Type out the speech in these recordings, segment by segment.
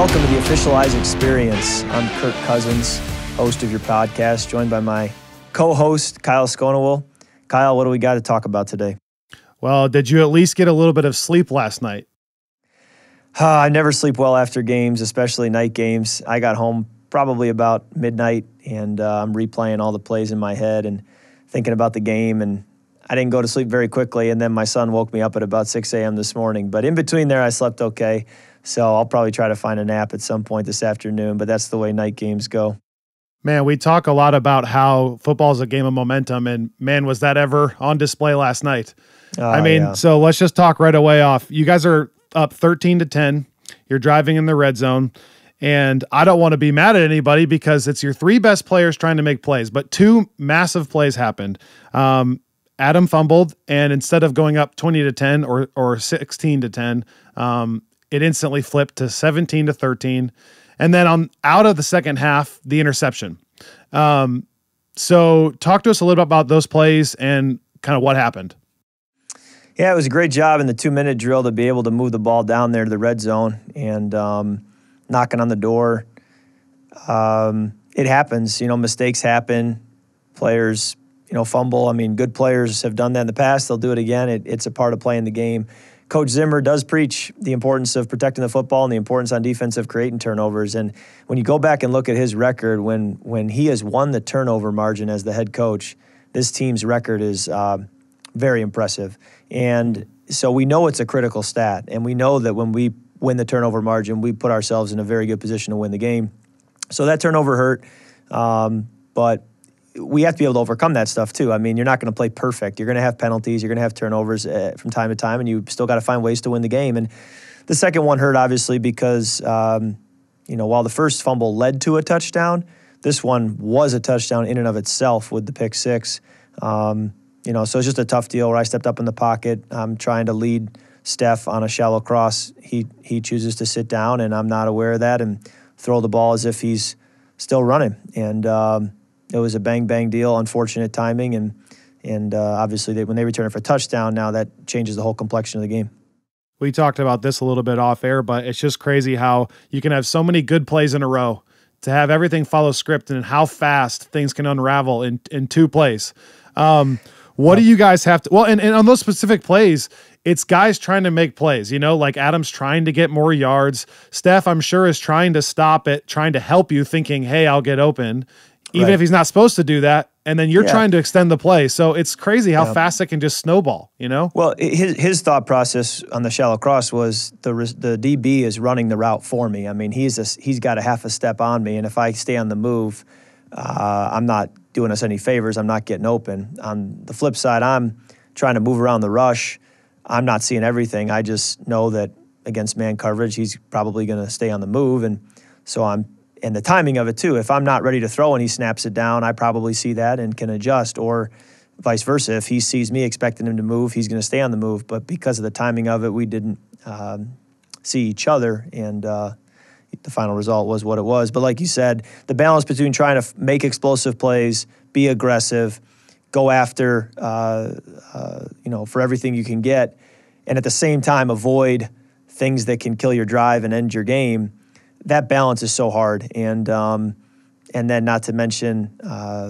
welcome to the Officialize Experience. I'm Kirk Cousins, host of your podcast, joined by my co-host, Kyle Schonewill. Kyle, what do we got to talk about today? Well, did you at least get a little bit of sleep last night? I never sleep well after games, especially night games. I got home probably about midnight, and I'm replaying all the plays in my head and thinking about the game, and I didn't go to sleep very quickly, and then my son woke me up at about 6 a.m. this morning. But in between there, I slept okay, so I'll probably try to find a nap at some point this afternoon, but that's the way night games go. Man, we talk a lot about how football is a game of momentum, and man, was that ever on display last night. So let's just talk right away off. You guys are up 13-10. You're driving in the red zone, and I don't want to be mad at anybody because it's your three best players trying to make plays, but two massive plays happened. Adam fumbled, and instead of going up 20-10 or 16-10, it instantly flipped to 17-13. And then out of the second half, the interception. So talk to us a little bit about those plays and kind of what happened. Yeah, it was a great job in the 2-minute drill to be able to move the ball down there to the red zone and knocking on the door. It happens, mistakes happen. Players, fumble. Good players have done that in the past. They'll do it again. It's a part of playing the game. Coach Zimmer does preach the importance of protecting the football and the importance on defense of creating turnovers. And when you go back and look at his record, when he has won the turnover margin as the head coach, this team's record is very impressive. And so we know it's a critical stat. And we know that when we win the turnover margin, we put ourselves in a very good position to win the game. So that turnover hurt. But we have to be able to overcome that stuff too. You're not going to play perfect. You're going to have penalties. You're going to have turnovers from time to time, and you still got to find ways to win the game. And the second one hurt, obviously, because, while the first fumble led to a touchdown, this one was a touchdown in and of itself with the pick six. So it's just a tough deal where I stepped up in the pocket. I'm trying to lead Steph on a shallow cross. He chooses to sit down, and I'm not aware of that and throw the ball as if he's still running. And it was a bang-bang deal, unfortunate timing, and obviously when they return it for a touchdown, now that changes the whole complexion of the game. We talked about this a little bit off air, but it's just crazy how you can have so many good plays in a row, to have everything follow script, and how fast things can unravel in two plays. What do you guys have to – well, and on those specific plays, it's guys trying to make plays, like Adam's trying to get more yards. Steph, I'm sure, is trying to stop it, trying to help you, thinking, hey, I'll get open. Even if he's not supposed to do that, and then you're trying to extend the play. So it's crazy how fast it can just snowball, Well, his thought process on the shallow cross was the DB is running the route for me. He's got a half a step on me, and if I stay on the move, I'm not doing us any favors. I'm not getting open. On the flip side, I'm trying to move around the rush. I'm not seeing everything. I just know that against man coverage, he's probably going to stay on the move, and so and the timing of it too. If I'm not ready to throw and he snaps it down, I probably see that and can adjust, or vice versa. If he sees me expecting him to move, he's going to stay on the move. But because of the timing of it, we didn't see each other, and the final result was what it was. But like you said, the balance between trying to make explosive plays, be aggressive, go after, for everything you can get, and at the same time avoid things that can kill your drive and end your game. That balance is so hard. And then not to mention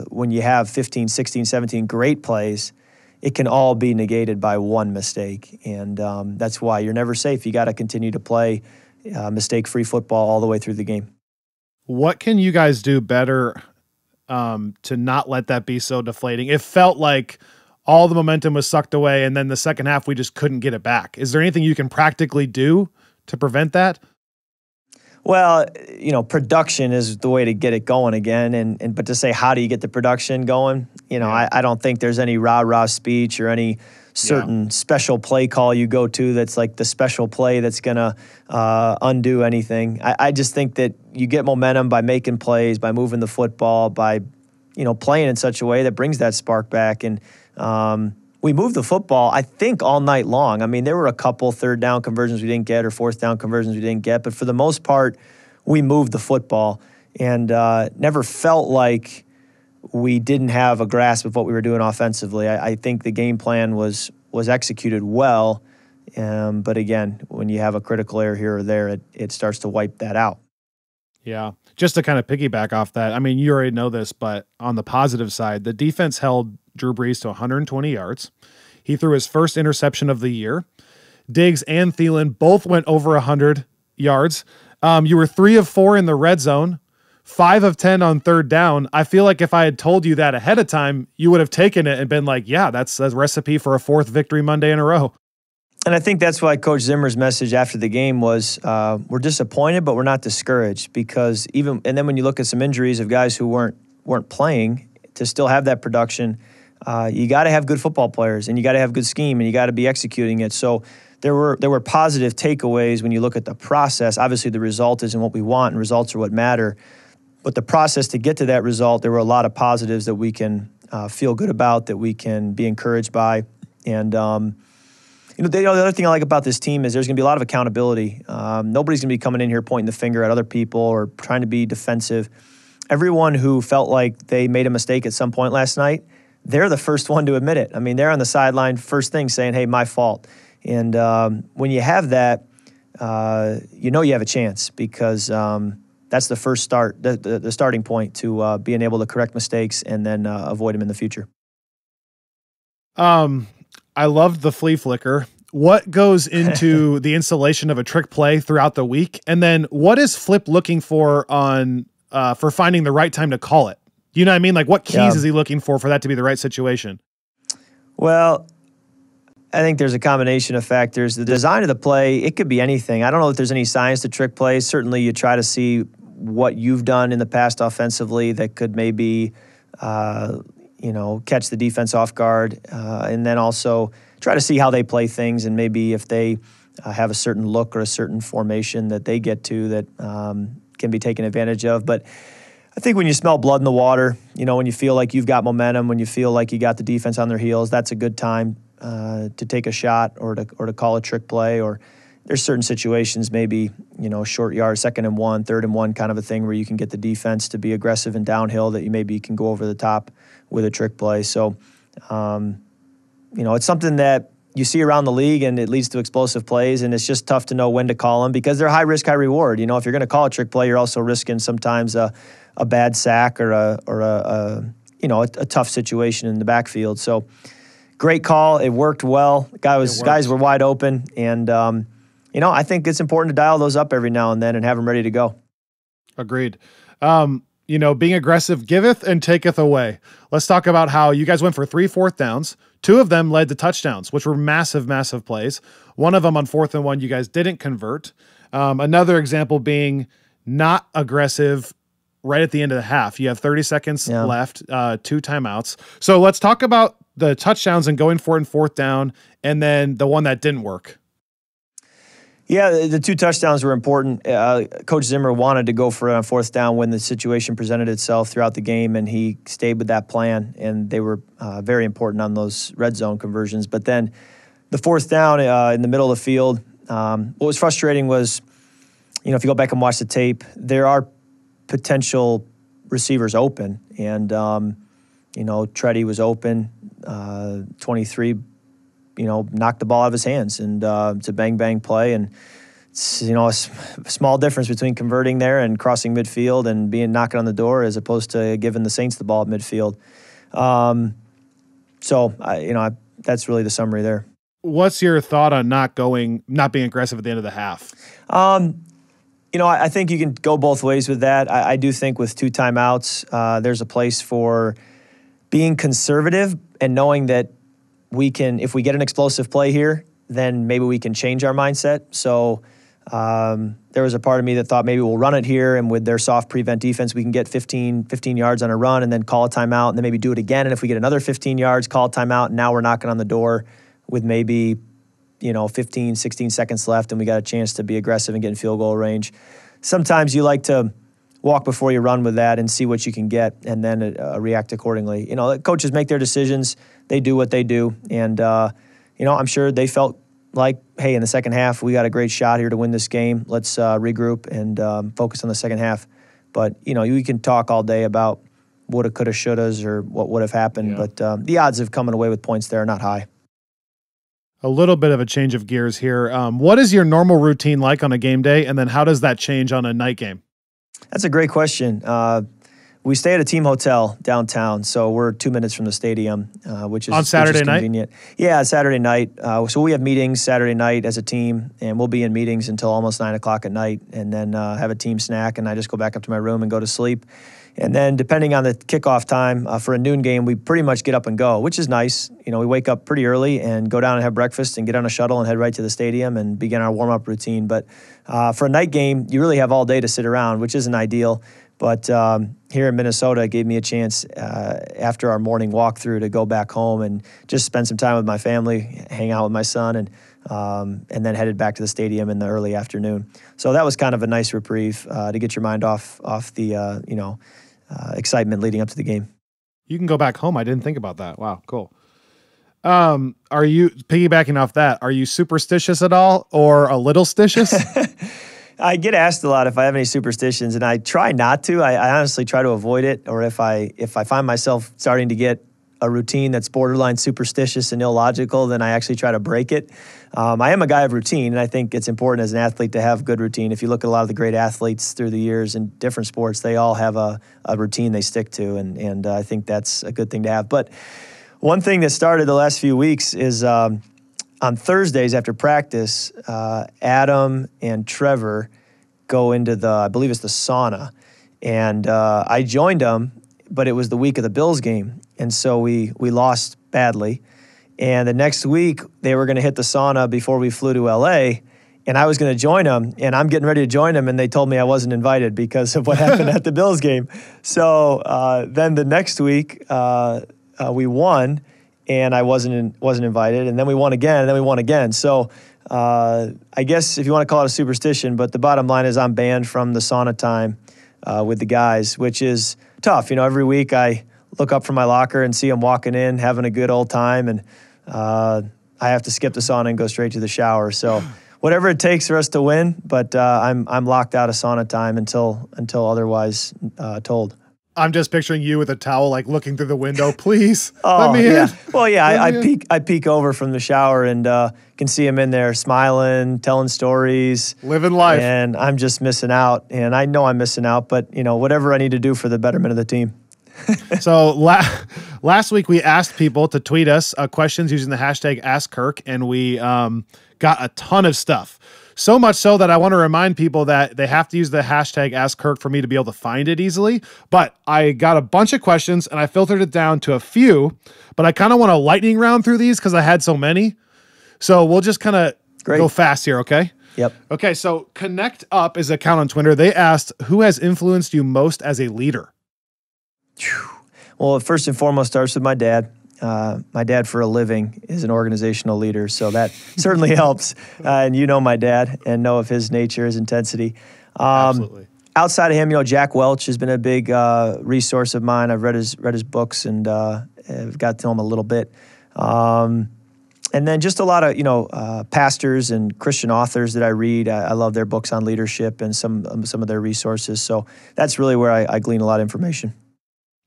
when you have 15, 16, 17 great plays, it can all be negated by one mistake. And that's why you're never safe. You got to continue to play mistake-free football all the way through the game. What can you guys do better to not let that be so deflating? It felt like all the momentum was sucked away, and then the second half we just couldn't get it back. Is there anything you can practically do to prevent that? Well, production is the way to get it going again. But to say, how do you get the production going? I don't think there's any rah-rah speech or any certain special play call you go to that's like the special play that's going to undo anything. I just think that you get momentum by making plays, by moving the football, by, playing in such a way that brings that spark back. And we moved the football, I think, all night long. There were a couple third down conversions we didn't get or fourth down conversions we didn't get, but for the most part, we moved the football and never felt like we didn't have a grasp of what we were doing offensively. I think the game plan was executed well, but again, when you have a critical error here or there, it starts to wipe that out. Yeah. Just to kind of piggyback off that, I mean, you already know this, but on the positive side, the defense held Drew Brees to 120 yards. He threw his first interception of the year. Diggs and Thielen both went over 100 yards. You were 3 of 4 in the red zone, 5 of 10 on third down. I feel like if I had told you that ahead of time, you would have taken it and been like, yeah, that's a recipe for a 4th victory Monday in a row. And I think that's why Coach Zimmer's message after the game was, we're disappointed, but we're not discouraged, because and then when you look at some injuries of guys who weren't playing, to still have that production, you got to have good football players, and you got to have good scheme, and you got to be executing it. So there were positive takeaways when you look at the process. Obviously, the result isn't what we want, and results are what matter. But the process to get to that result, there were a lot of positives that we can feel good about, that we can be encouraged by. And the other thing I like about this team is there's going to be a lot of accountability. Nobody's going to be coming in here pointing the finger at other people or trying to be defensive. Everyone who felt like they made a mistake at some point last night, they're the first one to admit it. I mean, they're on the sideline first thing saying, hey, my fault. And when you have that, you have a chance, because that's the first start, the starting point to being able to correct mistakes and then avoid them in the future. I loved the flea flicker. What goes into the installation of a trick play throughout the week? And then what is Flip looking for for finding the right time to call it? You know what I mean? Like, what keys is he looking for that to be the right situation? Well, I think there's a combination of factors. The design of the play, it could be anything. I don't know if there's any science to trick plays. Certainly you try to see what you've done in the past offensively that could maybe catch the defense off guard, and then also try to see how they play things, and maybe if they have a certain look or a certain formation that they get to that can be taken advantage of. But I think when you smell blood in the water, when you feel like you've got momentum, when you feel like you got the defense on their heels, that's a good time to take a shot or to call a trick play. Or there's certain situations, maybe, short yard, 2nd and 1, 3rd and 1 kind of a thing, where you can get the defense to be aggressive and downhill, that you can go over the top with a trick play. So, it's something that you see around the league, and it leads to explosive plays, and it's just tough to know when to call them, because they're high risk, high reward. If you're going to call a trick play, you're also risking sometimes a bad sack or a tough situation in the backfield. So great call. It worked well. Guys were wide open, and I think it's important to dial those up every now and then and have them ready to go. Agreed. Being aggressive giveth and taketh away. Let's talk about how you guys went for 3 4th downs. 2 of them led to touchdowns, which were massive, massive plays. One of them on 4th and 1, you guys didn't convert. Another example being not aggressive right at the end of the half. You have 30 seconds left, 2 timeouts. So let's talk about the touchdowns and going for it in 4th down, and then the one that didn't work. Yeah, the 2 touchdowns were important. Coach Zimmer wanted to go for it on 4th down when the situation presented itself throughout the game, and he stayed with that plan, and they were very important on those red zone conversions. But then the 4th down in the middle of the field, what was frustrating was, if you go back and watch the tape, there are potential receivers open, and, Treddy was open, 23 knocked the ball out of his hands, and it's a bang play, and it's a small difference between converting there and crossing midfield and being knocking on the door, as opposed to giving the Saints the ball at midfield. That's really the summary there. What's your thought on not being aggressive at the end of the half? I think you can go both ways with that. I do think with 2 timeouts, there's a place for being conservative and knowing that we can, if we get an explosive play here, then maybe we can change our mindset. So there was a part of me that thought maybe we'll run it here, and with their soft prevent defense, we can get 15 yards on a run and then call a timeout, and then maybe do it again. And if we get another 15 yards, call a timeout, and now we're knocking on the door with maybe 15, 16 seconds left, and we got a chance to be aggressive and get in field goal range. Sometimes you like to walk before you run with that and see what you can get, and then react accordingly. Coaches make their decisions. They do what they do. And, I'm sure they felt like, hey, in the second half, we got a great shot here to win this game. Let's regroup and focus on the second half. But, you can talk all day about woulda, coulda, shouldas, or what would have happened. Yeah. But the odds of coming away with points there are not high. A little bit of a change of gears here. What is your normal routine like on a game day? And then how does that change on a night game? That's a great question. We stay at a team hotel downtown, so we're 2 minutes from the stadium, which is on Saturday convenient. night. Yeah, Saturday night. So we have meetings Saturday night as a team, and we'll be in meetings until almost 9 o'clock at night, and then have a team snack, and I just go back up to my room and go to sleep. And then depending on the kickoff time for a noon game, we pretty much get up and go, which is nice. We wake up pretty early and go down and have breakfast and get on a shuttle and head right to the stadium and begin our warm-up routine. But for a night game, you really have all day to sit around, which isn't ideal. But here in Minnesota, it gave me a chance after our morning walkthrough to go back home and just spend some time with my family, hang out with my son, and then headed back to the stadium in the early afternoon. So that was kind of a nice reprieve to get your mind off the excitement leading up to the game. You can go back home. I didn't think about that. Wow, cool. Are you, piggybacking off that, are you superstitious at all or a little stitious? I get asked a lot if I have any superstitions, and I try not to. I honestly try to avoid it, or if I find myself starting to get a routine that's borderline superstitious and illogical, then I actually try to break it. I am a guy of routine, and I think it's important as an athlete to have good routine. If you look at a lot of the great athletes through the years in different sports, they all have a routine they stick to, and I think that's a good thing to have. But one thing that started the last few weeks is on Thursdays after practice, Adam and Trevor go into I believe it's the sauna, and I joined them, but it was the week of the Bills game, and so we lost badly. And the next week, they were going to hit the sauna before we flew to L.A., and I was going to join them, and I'm getting ready to join them, and they told me I wasn't invited because of what happened at the Bills game. So then the next week, we won, and I wasn't invited, and then we won again, and then we won again. So I guess if you want to call it a superstition, but the bottom line is I'm banned from the sauna time with the guys, which is tough. Every week I look up from my locker and see them walking in, having a good old time, and I have to skip the sauna and go straight to the shower. So whatever it takes for us to win, but I'm locked out of sauna time until otherwise told. I'm just picturing you with a towel, like looking through the window. Please, let me in. Well, I peek over from the shower and can see him in there smiling, telling stories, living life. And I'm just missing out. And I know I'm missing out, but whatever I need to do for the betterment of the team. So last week we asked people to tweet us questions using the hashtag #AskKirk, and we got a ton of stuff. So much so that I want to remind people that they have to use the hashtag #AskKirk for me to be able to find it easily. But I got a bunch of questions and I filtered it down to a few, but I kind of want a lightning round through these because I had so many. So we'll just kind of go fast here, okay? Yep. Okay, so Connect Up is an account on Twitter. They asked, who has influenced you most as a leader? Well, first and foremost starts with my dad. My dad, for a living, is an organizational leader, so that certainly helps. And my dad and know of his nature, his intensity. Absolutely. Outside of him, Jack Welch has been a big resource of mine. I've read his books and I've got to know him a little bit. And then just a lot of pastors and Christian authors that I read. I love their books on leadership and some of their resources. So that's really where I glean a lot of information.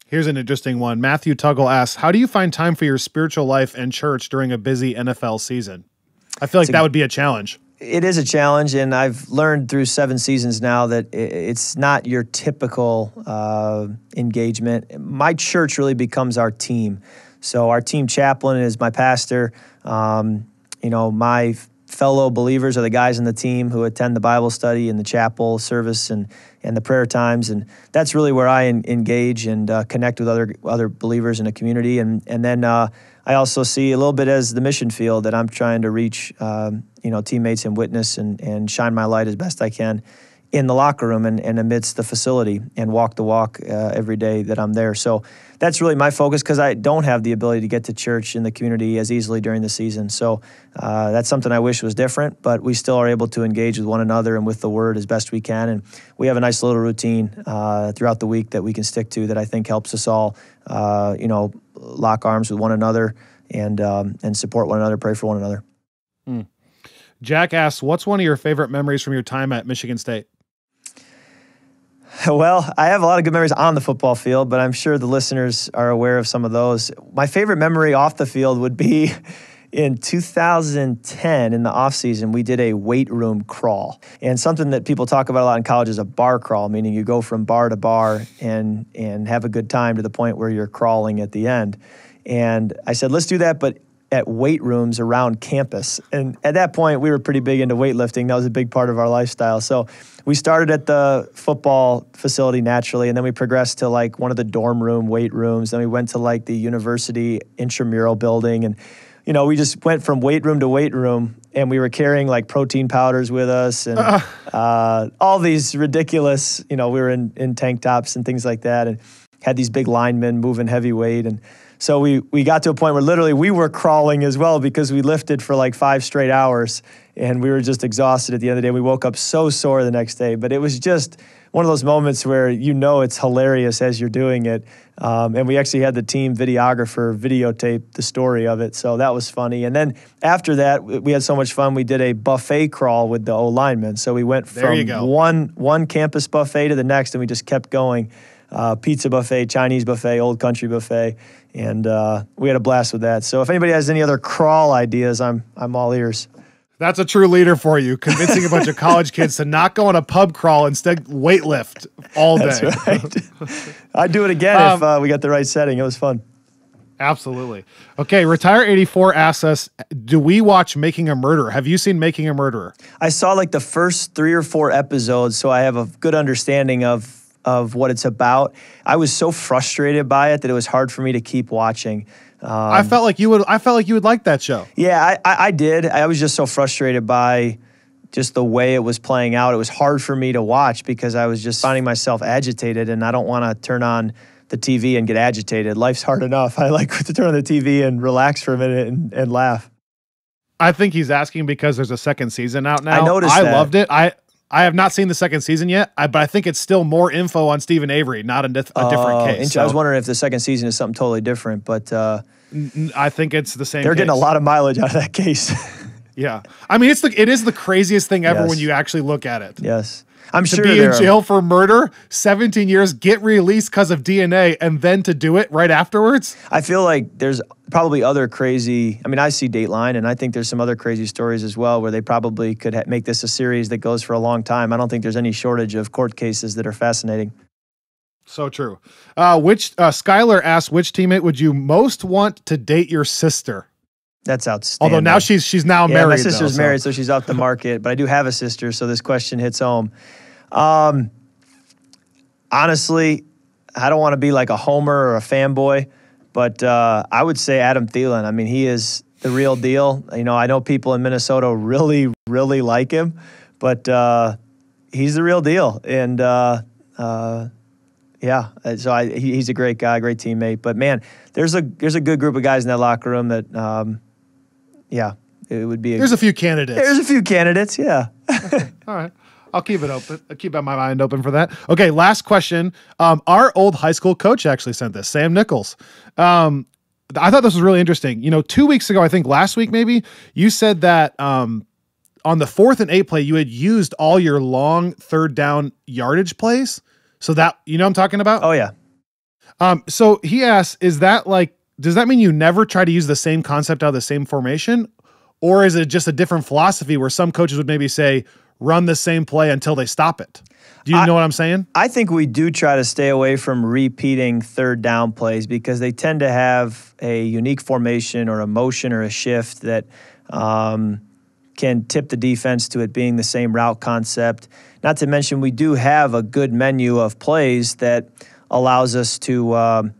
Here's an interesting one. Matthew Tuggle asks, how do you find time for your spiritual life and church during a busy NFL season? I feel like that would be a challenge. It is a challenge, and I've learned through 7 seasons now that it's not your typical engagement. My church really becomes our team. So our team chaplain is my pastor. My fellow believers are the guys in the team who attend the Bible study and the chapel service and the prayer times, and that's really where I engage and connect with other believers in the community. And then I also see a little bit as the mission field that I'm trying to reach, teammates and witness and shine my light as best I can in the locker room and amidst the facility and walk the walk every day that I'm there. So that's really my focus because I don't have the ability to get to church in the community as easily during the season. So that's something I wish was different, but we still are able to engage with one another and with the Word as best we can. And we have a nice little routine throughout the week that we can stick to that I think helps us all, lock arms with one another and support one another, pray for one another. Jack asks, what's one of your favorite memories from your time at Michigan State? Well, I have a lot of good memories on the football field, but I'm sure the listeners are aware of some of those. My favorite memory off the field would be, in 2010, in the offseason, we did a weight room crawl. And something that people talk about a lot in college is a bar crawl, meaning you go from bar to bar and have a good time to the point where you're crawling at the end. And I said, let's do that, but at weight rooms around campus. And at that point, we were pretty big into weightlifting. That was a big part of our lifestyle. So we started at the football facility naturally, and then we progressed to like one of the dorm room weight rooms. Then we went to like the university intramural building. And, you know, we just went from weight room to weight room, and we were carrying like protein powders with us and all these ridiculous, you know, we were in tank tops and things like that, and had these big linemen moving heavy weight. And so we got to a point where literally we were crawling as well because we lifted for like 5 straight hours, and we were just exhausted at the end of the day. We woke up so sore the next day, but it was just one of those moments where you know it's hilarious as you're doing it. And we actually had the team videographer videotape the story of it, so that was funny. And then after that, we had so much fun, we did a buffet crawl with the O-linemen. So we went from one campus buffet to the next, and we just kept going. Pizza buffet, Chinese buffet, Old Country buffet, and we had a blast with that. So if anybody has any other crawl ideas, I'm all ears. That's a true leader for you, convincing a bunch of college kids to not go on a pub crawl, instead weightlift all day. That's right. I'd do it again if we got the right setting. It was fun. Absolutely. Okay, Retire84 asks us, do we watch Making a Murderer? Have you seen Making a Murderer? I saw like the first 3 or 4 episodes, so I have a good understanding of what it's about. I was so frustrated by it that it was hard for me to keep watching. I felt like you would like that show. Yeah, I did. I was just so frustrated by just the way it was playing out. It was hard for me to watch because I was just finding myself agitated, and I don't want to turn on the TV and get agitated. Life's hard enough. I like to turn on the TV and relax for a minute and laugh. I think he's asking because there's a second season out now. I noticed that. I loved it. I have not seen the second season yet, but I think it's still more info on Stephen Avery, not a different case. So I was wondering if the second season is something totally different, but I think it's the same. They're getting a lot of mileage out of that case. Yeah, I mean it is the craziest thing ever when you actually look at it. Yes, I'm sure to be in jail for murder, 17 years, get released because of DNA, and then to do it right afterwards. I feel like there's probably other crazy. I mean, I see Dateline, and I think there's some other crazy stories as well where they probably could make this a series that goes for a long time. I don't think there's any shortage of court cases that are fascinating. So true. Skylar asked, which teammate would you most want to date your sister? That's outstanding. Although now she's now married. My sister's married, so she's off the market. But I do have a sister, so this question hits home. Honestly, I don't want to be like a homer or a fanboy, but I would say Adam Thielen. I mean, he is the real deal. You know, I know people in Minnesota really, really like him, but he's the real deal. And yeah, so he's a great guy, great teammate. But man, there's a good group of guys in that locker room that, yeah, it would be. There's a few candidates. There's a few candidates, yeah. All right. I'll keep it open. I'll keep my mind open for that. Okay, last question. Our old high school coach actually sent this, Sam Nichols. I thought this was really interesting. You know, 2 weeks ago, I think last week maybe, you said that on the 4th and 8th play, you had used all your long third down yardage plays. So that, you know what I'm talking about? Oh, yeah. So he asks, is that like, does that mean you never try to use the same concept out of the same formation? Or is it just a different philosophy where some coaches would maybe say, run the same play until they stop it? Do you know what I'm saying? I think we do try to stay away from repeating third down plays because they tend to have a unique formation or a motion or a shift that can tip the defense to it being the same route concept. Not to mention, we do have a good menu of plays that allows us to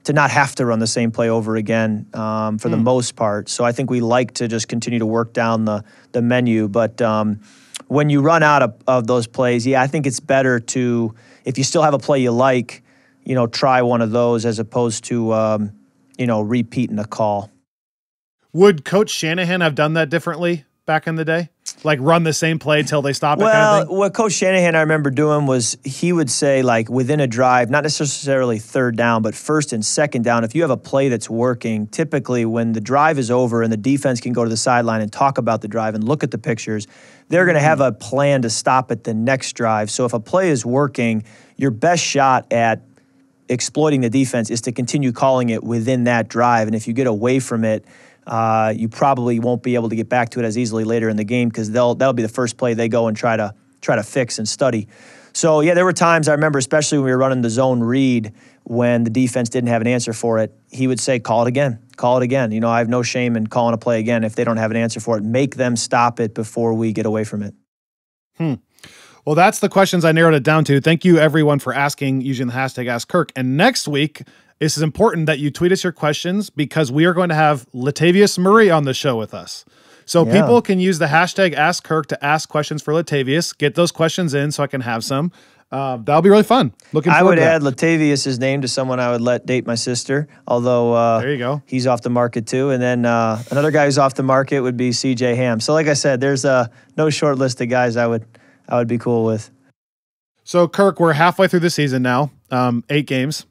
not have to run the same play over again for the most part. So I think we like to just continue to work down the menu. But when you run out of those plays, yeah, I think it's better to, if you still have a play you like, you know, try one of those as opposed to, you know, repeating a call. Would Coach Shanahan have done that differently back in the day? Like run the same play till they stop it kind of thing? What Coach Shanahan I remember doing was he would say, like, within a drive, not necessarily third down, but first and second down, if you have a play that's working, typically when the drive is over and the defense can go to the sideline and talk about the drive and look at the pictures, they're going to have a plan to stop at the next drive. So if a play is working, your best shot at exploiting the defense is to continue calling it within that drive. And if you get away from it, you probably won't be able to get back to it as easily later in the game because that'll be the first play they go and try to fix and study. So, yeah, there were times I remember, especially when we were running the zone read, when the defense didn't have an answer for it, he would say, call it again. I have no shame in calling a play again if they don't have an answer for it. Make them stop it before we get away from it. Well, that's the questions I narrowed it down to. Thank you, everyone, for asking using the hashtag AskKirk. And next week, this is important that you tweet us your questions because we are going to have Latavius Murray on the show with us. So people can use the hashtag AskKirk to ask questions for Latavius. Get those questions in so I can have some. That'll be really fun. Looking forward to that. I would add Latavius' name to someone I would let date my sister, although there you go. He's off the market too. And then another guy who's off the market would be CJ Ham. So like I said, there's no short list of guys I would be cool with. So Kirk, we're halfway through the season now, 8 games.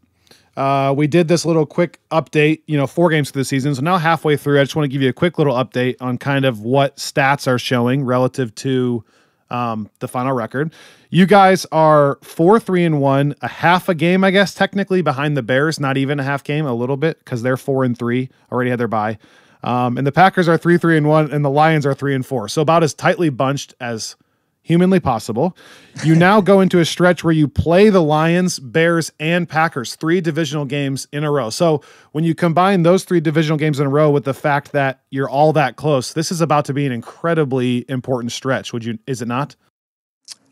We did this little quick update, 4 games through the season. So now halfway through, I just want to give you a quick little update on kind of what stats are showing relative to the final record. You guys are 4-3-1, a half a game, I guess, technically behind the Bears, not even a half game, a little bit, because they're 4-3, already had their bye. And the Packers are 3-3-1, and the Lions are 3-4. So about as tightly bunched as humanly possible. You now go into a stretch where you play the Lions, Bears, and Packers, 3 divisional games in a row. So when you combine those 3 divisional games in a row with the fact that you're all that close, this is about to be an incredibly important stretch. Is it not?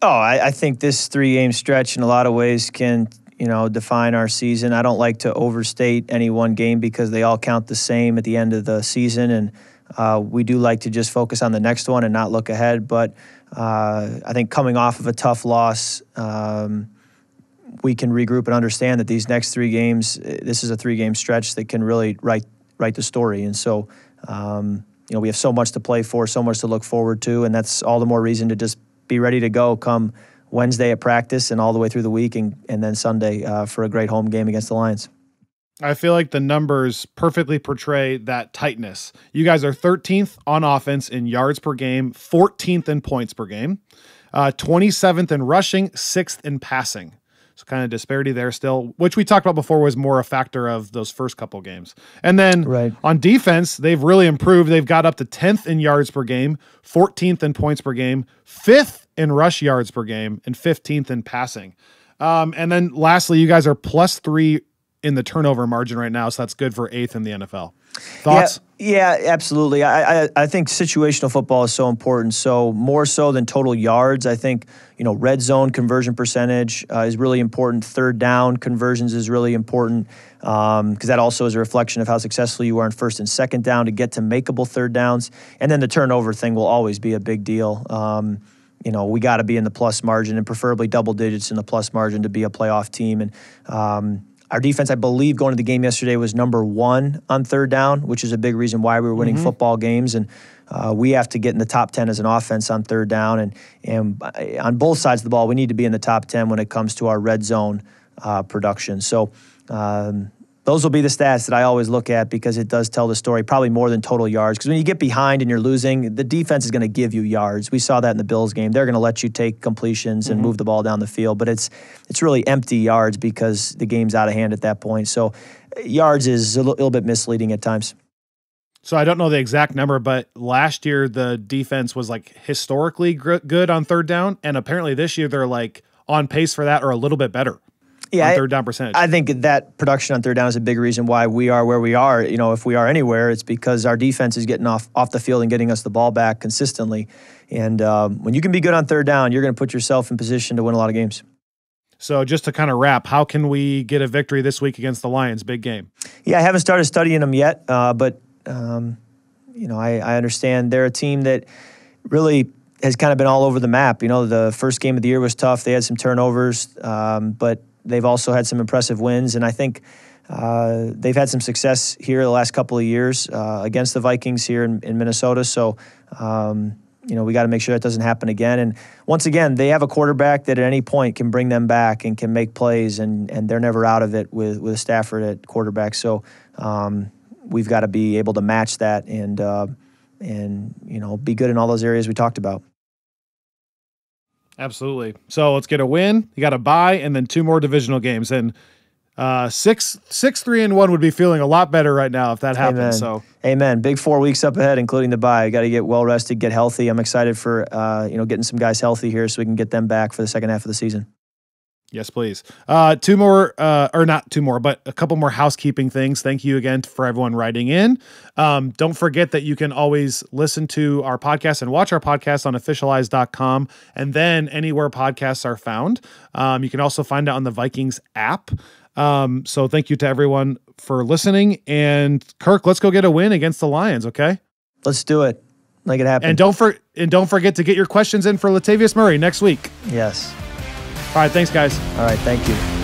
Oh, I think this 3-game stretch in a lot of ways can, define our season. I don't like to overstate any one game because they all count the same at the end of the season. And we do like to just focus on the next one and not look ahead. But I think coming off of a tough loss, we can regroup and understand that these next 3 games, this is a 3-game stretch that can really write the story. And so, we have so much to play for, so much to look forward to, and that's all the more reason to just be ready to go come Wednesday at practice and all the way through the week and then Sunday for a great home game against the Lions. I feel like the numbers perfectly portray that tightness. You guys are 13th on offense in yards per game, 14th in points per game, 27th in rushing, 6th in passing. So kind of disparity there still, which we talked about before was more a factor of those first couple games. And then on defense, they've really improved. They've got up to 10th in yards per game, 14th in points per game, 5th in rush yards per game, and 15th in passing. And then lastly, you guys are +3 in the turnover margin right now, so that's good for 8th in the NFL. Thoughts? Yeah, absolutely. I think situational football is so important. So more so than total yards, I think, red zone conversion percentage is really important. Third down conversions is really important because that also is a reflection of how successful you are in first and second down to get to makeable third downs. And then the turnover thing will always be a big deal. We got to be in the plus margin and preferably double digits in the plus margin to be a playoff team. And our defense, I believe, going to the game yesterday was number 1 on third down, which is a big reason why we were winning football games. And we have to get in the top 10 as an offense on third down. And on both sides of the ball, we need to be in the top 10 when it comes to our red zone production. So those will be the stats that I always look at because it does tell the story, probably more than total yards. Because when you get behind and you're losing, the defense is going to give you yards. We saw that in the Bills game. They're going to let you take completions and move the ball down the field. But it's really empty yards because the game's out of hand at that point. So yards is a little bit misleading at times. So I don't know the exact number, but last year the defense was historically good on third down. And apparently this year they're on pace for that or a little bit better. Yeah, on third down percentage. I think that production on third down is a big reason why we are where we are. If we are anywhere, it's because our defense is getting off the field and getting us the ball back consistently. And when you can be good on third down, you're going to put yourself in position to win a lot of games. So just to kind of wrap, how can we get a victory this week against the Lions? Big game. Yeah, I haven't started studying them yet, but I understand they're a team that really has kind of been all over the map. The first game of the year was tough. They had some turnovers, but they've also had some impressive wins, and I think they've had some success here the last couple of years against the Vikings here in Minnesota. So, we got to make sure that doesn't happen again. And once again, they have a quarterback that at any point can bring them back and can make plays, and they're never out of it with Stafford at quarterback. So we've got to be able to match that and be good in all those areas we talked about. Absolutely. So let's get a win. You got a bye and then 2 more divisional games. And 6-3-1 would be feeling a lot better right now if that happened. Amen. So amen. Big 4 weeks up ahead, including the bye. Got to get well rested, get healthy. I'm excited for getting some guys healthy here so we can get them back for the second half of the season. Yes, please. Two more, or not two more, but a couple more housekeeping things. Thank you again for everyone writing in. Don't forget that you can always listen to our podcast and watch our podcast on officialize.com and then anywhere podcasts are found. You can also find it on the Vikings app. So thank you to everyone for listening. And Kirk, let's go get a win against the Lions, okay? Let's do it. Make it happen. And don't forget to get your questions in for Latavius Murray next week. Yes. All right, thanks, guys. All right, thank you.